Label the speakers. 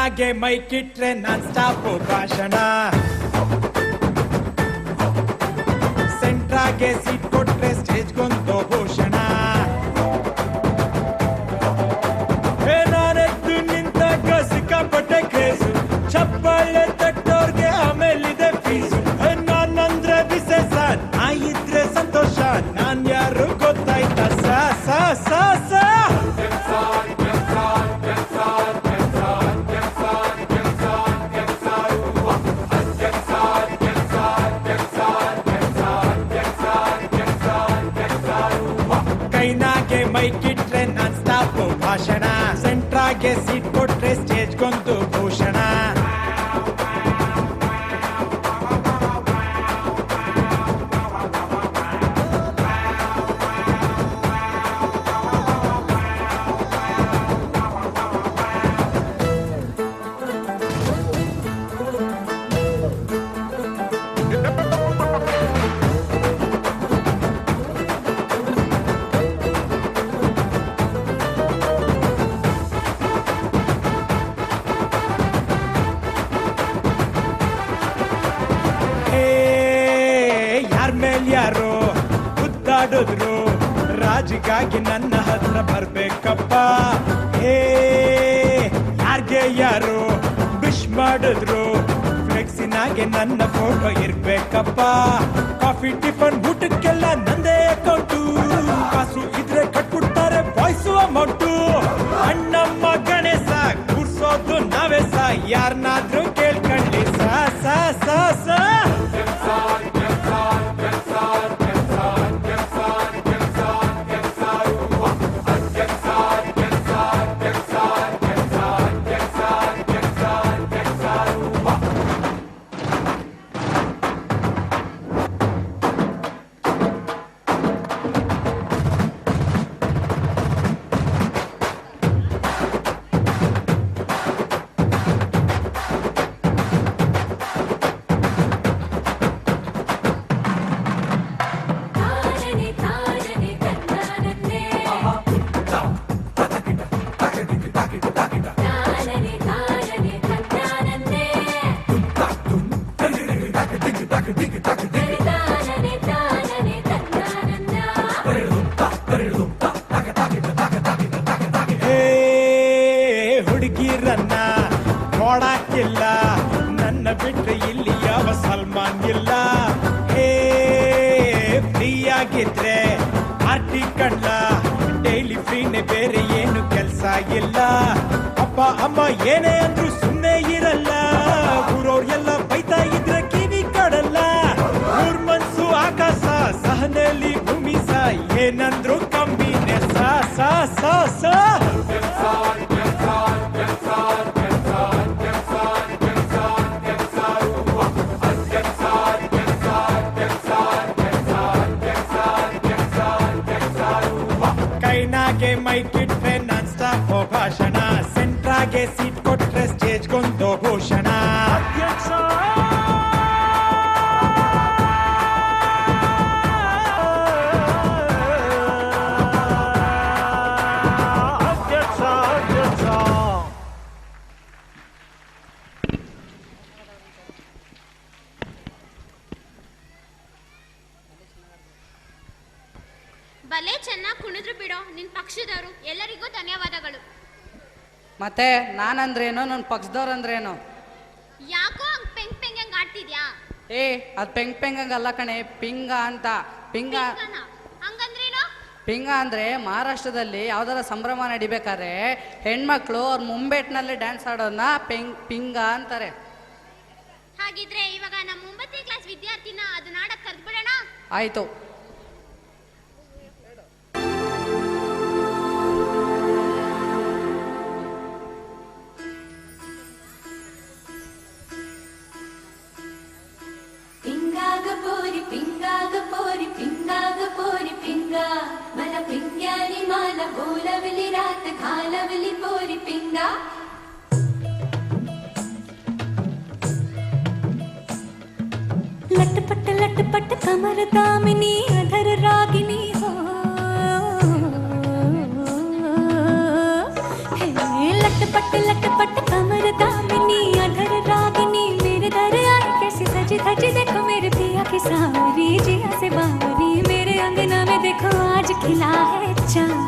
Speaker 1: ಕೈನಾಗೆ ಮೈಕಿಟ್ರೆ non stop ಭಾಷಣ ಸೆಂಟ್ರಾಗೆ seat ಕೊಟ್ರೆ ಸ್ಟೇಜ್ಗೊಂದು ಭೂಷಣ ನಾನೆದ್ದು ನಿಂತಾಗ ಸಿಕ್ಕಾಪಟ್ಟೆ ಕ್ರೇಜು ಚಪ್ಪಾಳೆ ತಟ್ಟೋರ್ಗೆ ಆಮೇಲಿದೆ ಫೀಸು ನಾನಂದ್ರೆ ವಿಶೇಷ ನಾ ಇದ್ರೆ ಸಂತೋಷ ನಾನ್ ಯಾರು ಗೊತ್ತಾಯ್ತಾ ಸ ಸ ಸ ಸ ಕೈನಾಗೆ ಮೈಕಿಟ್ರೆ ನಾನ್ ಸ್ಟಾಪ್ ಭಾಷಣ ಸೆಂಟ್ರಾಗೆ ಸೀಟ್ ಕೊಟ್ರೆ ಸ್ಟೇಜ್ಗೊಂದು ಭೂಷಣ ಯಾರೋ ಗುದ್ದಾಡಿದ್ರು ರಾಜಿಗಾಗಿ ನನ್ನ ಹತ್ರ ಬರ್ಬೇಕಪ್ಪ ಹೇ ಯಾರ್ಗೆ ಯಾರು ವಿಶ್ ಮಾಡಿದ್ರು ಫ್ಲೆಕ್ಸಿನಾಗೆ ನನ್ನ ಫೋಟೋ ಇರ್ಬೇಕಪ್ಪ ಕಾಫಿ ಟಿಫನ್ ಊಟಕ್ಕೆಲ್ಲ ನಂದೇ ಅಕೌಂಟು ಕಾಸು ಇದ್ರೆ ಕಟ್ಬಿಡ್ತಾರೆ ಬಾಯ್ಸು ಅಮೌಂಟು ಅಣ್ಣಮ್ಮ ಗಣೇಶ ಕೂರ್ಸೋದು ನಾವೇ ಸ ಯಾರನ್ನಾದ್ರೂ ಕೇಳ್ಕೊಳ್ಳಿ ಸ ಸ ಸ ಸ ಹುಡುಗಿರನ್ನ ನೋಡಕ್ಕಿಲ್ಲ ನನ್ನ ಬಿಟ್ರೆ ಇಲ್ಲಿ ಯಾವ ಸಲ್ಮಾನ್ ಇಲ್ಲ ಹೇ ಫ್ರೀ ಆಗಿದ್ರೆ ಪಾರ್ಟಿ ಕಣ್ಣ ಡೈಲಿ ಫ್ರೀನೆ ಬೇರೆ ಏನು ಕೆಲ್ಸ ಇಲ್ಲ ಅಪ್ಪ ಅಮ್ಮ ಏನೇ ಅಂದ್ರು ಸುಮ್ಮನೆ ಇರಲ್ಲ ಊರವ್ರು ಎಲ್ಲ ಬೈತಾ ಇದ್ರೆ ಕಿವಿ ಕಡಲ್ಲ ಊರ್ ಮನ್ಸು ಆಕಾಶ ಸಹನೆಯಲ್ಲಿ ಭೂಮಿ ಸ ಏನಂದ್ರು ಕಮ್ಮಿನೇ ಸ ಸ ಸ ಸ ಕೈನಾಗೆ ಮೈಕಿಟ್ರೆ ನಾನ್ ಸ್ಟಾಪ್ ಭಾಷಣ ಸೆಂಟ್ರಾಗೆ ಸೀಟ್ ಕೊಟ್ರೆ ಸ್ಟೇಜ್ಗೊಂದು ಭೂಷಣ
Speaker 2: ಬಲೆ ಚೆನ್ನಾಗಿ ಕುಣಿದ್ರು ಬಿಡೋ ನಿನ್ ಪಕ್ಷದವರು ಎಲ್ಲರಿಗೂ ಧನ್ಯವಾದಗಳು.
Speaker 3: ಮತ್ತೆ ನಾನಂದ್ರೇನು ನನ್ನ ಪಕ್ಷದವ್ರು ಅಂದ್ರೇನು?
Speaker 2: ಯಾಕೋ ಹಂಗ್ ಪೆಂಗ್ ಪೆಂಗ್ ಹಂಗ್ ಆಡ್ತಿದ್ಯಾ?
Speaker 3: ಅದ್ ಪೆಂಗ್ ಪೆಂಗ್ ಹಂಗಲ್ಲ ಕಣೆ, ಪಿಂಗ ಅಂತ. ಪಿಂಗ
Speaker 2: ಹಂಗಂದ್ರೇನು?
Speaker 3: ಪಿಂಗ ಅಂದ್ರೆ ಮಹಾರಾಷ್ಟ್ರದಲ್ಲಿ ಯಾವ್ದಾರ ಸಂಭ್ರಮ ನಡಿಬೇಕಾದ್ರೆ ಹೆಣ್ಮಕ್ಳು ಅವ್ರ ಮುಂಬೆಟ್ನಲ್ಲಿ ಡ್ಯಾನ್ಸ್ ಆಡೋದನ್ನ ಪಿಂಗ ಅಂತಾರೆ.
Speaker 2: ಹಾಗಿದ್ರೆ ಇವಾಗ ನಮ್ಮ 9ನೇ ಕ್ಲಾಸ್ ವಿದ್ಯಾರ್ಥಿನ ಅದನ್ನ ಆಡಕ್ ಕರ್ದ್ಬಿಡೋಣ.
Speaker 3: ಆಯ್ತು.
Speaker 4: पिंगा मला पिंग्यानी माला बोलवली रात घालवली पोरी पिंगा लटपट कमर दामिनी अधर रागिनी हो हे लटपट कमर दामिनी अधर रागिनी मेरे दर आए कैसी सजी धजी देखो मेरे पिया की सावरी जिया से बावरी मेरे अंगना में देखो आज खिला है चांद